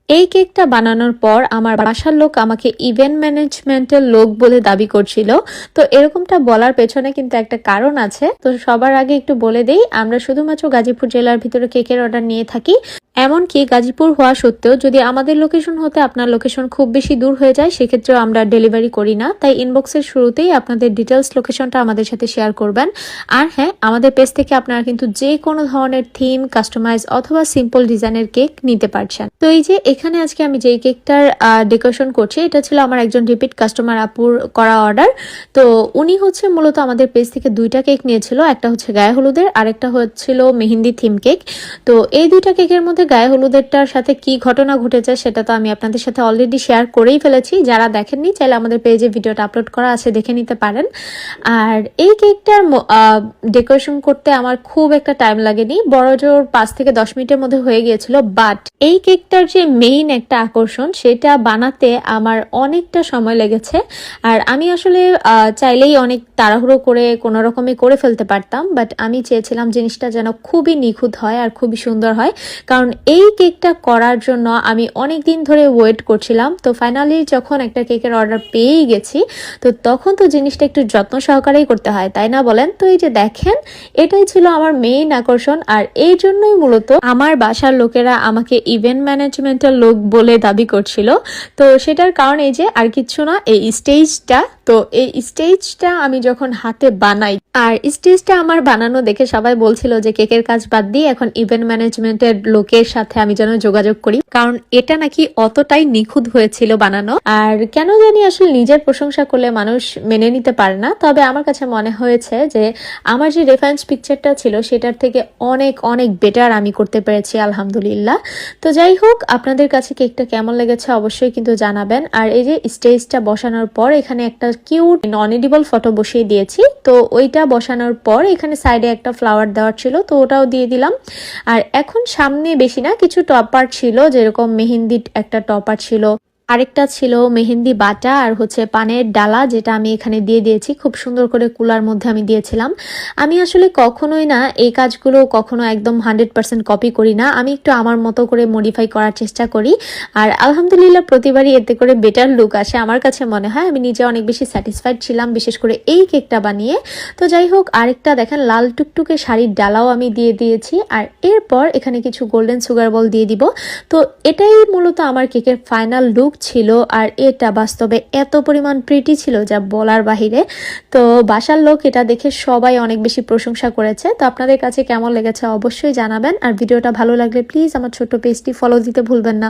এই কেকটা বানানোর পর আমার বাসার লোক আমাকে ইভেন্ট ম্যানেজমেন্টের লোক বলে দাবি করছিল। তো এরকমটা বলার পেছনে কিন্তু একটা কারণ আছে। তো সবার আগে একটু বলে দেই, আমরা শুধুমাত্র গাজীপুর জেলার ভিতরে কেকের অর্ডার নিয়ে থাকি। এমনকি গাজীপুর হওয়া সত্ত্বেও যদি আমাদের লোকেশন হতে আপনার লোকেশন খুব বেশি দূর হয়ে যায়, সেক্ষেত্রেও আমরা ডেলিভারি করি না। তাই ইনবক্সের শুরুতেই আপনাদের ডিটেলস লোকেশনটা আমাদের সাথে শেয়ার করবেন। আর হ্যাঁ, আমাদের পেজ থেকে আপনারা কিন্তু যে কোনো ধরনের থিম, কাস্টমাইজ অথবা সিম্পল ডিজাইনের কেক নিতে পারছেন। তো এই যে এখানে আজকে আমি যেই কেকটার ডেকোরেশন করছি, এটা ছিল আমার একজন রিপিট কাস্টমার আপুর করা অর্ডার। তো উনি হচ্ছে মূলত আমাদের পেজ থেকে দুইটা কেক নিয়েছিল, একটা হচ্ছে গায়ে হলুদের আর একটা হচ্ছিল মেহেন্দি থিম কেক। তো এই দুইটা কেকের মধ্যে গায়ে হলুদেরটার সাথে কি ঘটনা ঘটেছে সেটা তো আমি আপনাদের সাথে অলরেডি শেয়ার করেই ফেলেছি। যারা দেখেননি চাইলে আমাদের পেজে ভিডিওটা আপলোড করা আছে, দেখে নিতে পারেন। আর এই কেকটার ডেকোরেশন করতে আমার খুব একটা টাইম লাগেনি, বড়জোর 5 থেকে 10 মিনিটের মধ্যে হয়ে গিয়েছিল। বাট এই কেকটার যে মেইন একটা আকর্ষণ, সেটা বানাতে আমার অনেকটা সময় লেগেছে। আর আমি আসলে চাইলেই অনেক তাড়াহুড়ো করে কোনো রকমে করে ফেলতে পারতাম, বাট আমি চেয়েছিলাম জিনিসটা যেন খুবই নিখুঁত হয় আর খুবই সুন্দর হয়। কারণ এই কেকটা করার জন্য আমি অনেক দিন ধরে ওয়েট করছিলাম। তো ফাইনালি যখন একটা কেকের অর্ডার পেয়েই গেছি, তো তখন তো জিনিসটা একটু যত্ন সহকারেই করতে হয়, তাই না বলেন? তো এই যে দেখেন, এটাই ছিল আমার মেইন আকর্ষণ। আর এই জন্যই মূলত আমার বাসার লোকেরা আমাকে ইভেন্ট ম্যানেজমেন্টের লোক বলে দাবি করছিল। তো সেটার কারণ এই যে আর কিচ্ছু না, এই স্টেজটা। তো এই স্টেজটা আমি যখন হাতে বানাই, আর স্টেজটা আমার বানানো দেখে সবাই বলছিল যে কেকের কাজ বাদ দিয়ে এখন ইভেন্ট ম্যানেজমেন্টের লোকের সাথে আমি যেন যোগাযোগ করি, কারণ এটা নাকি অতটাই নিখুঁত হয়েছিল বানানো। আর কেন জানি আসলে নিজের প্রশংসা করলে মানুষ মেনে নিতে পারে না, তবে আমার কাছে মনে হয়েছে যে আমার যে রেফারেন্স পিকচারটা ছিল সেটার থেকে অনেক অনেক বেটার আমি করতে পেরেছি, আলহামদুলিল্লাহ। তো যাই হোক, আপনাদের কাছে কেকটা কেমন লেগেছে অবশ্যই কিন্তু জানাবেন। আর এই যে স্টেজটা বসানোর পর এখানে একটা কিউট নন এডিবল ফটো বসিয়ে দিয়েছি। তো ওইটা বসানোর পর এখানে সাইডে একটা ফ্লাওয়ার দেওয়ার ছিল, তো ওটাও দিয়ে দিলাম। আর এখন সামনে বেশি না, কিছু টপার ছিল, যেরকম মেহেন্দি একটা টপার ছিল, আরেকটা ছিল মেহেন্দি বাটা, আর হচ্ছে পানের ডালা, যেটা আমি এখানে দিয়ে দিয়েছি খুব সুন্দর করে কুলার মধ্যে আমি দিয়েছিলাম। আমি আসলে কখনোই না এই কাজগুলো কখনো একদম 100% কপি করি না, আমি একটু আমার মতো করে মডিফাই করার চেষ্টা করি। আর আলহামদুলিল্লাহ প্রতিবারই এতে করে বেটার লুক আসে আমার কাছে মনে হয়। আমি নিজে অনেক বেশি স্যাটিসফাইড ছিলাম, বিশেষ করে এই কেকটা বানিয়ে। তো যাই হোক, আরেকটা দেখেন লাল টুকটুকে শাড়ির ডালাও আমি দিয়ে দিয়েছি। আর এরপর এখানে কিছু গোল্ডেন সুগার বল দিয়ে দিব। তো এটাই মূলত আমার কেকের ফাইনাল লুক ছিল। আর এটা বাস্তবে এত পরিমাণ প্রিটি ছিল যা বলার বাহিরে। তো বাসার লোক এটা দেখে সবাই অনেক বেশি প্রশংসা করেছে। তো আপনাদের কাছে কেমন লেগেছে অবশ্যই জানাবেন। আর ভিডিওটা ভালো লাগলে প্লিজ আমার ছোট্ট পেজটি ফলো দিতে ভুলবেন না।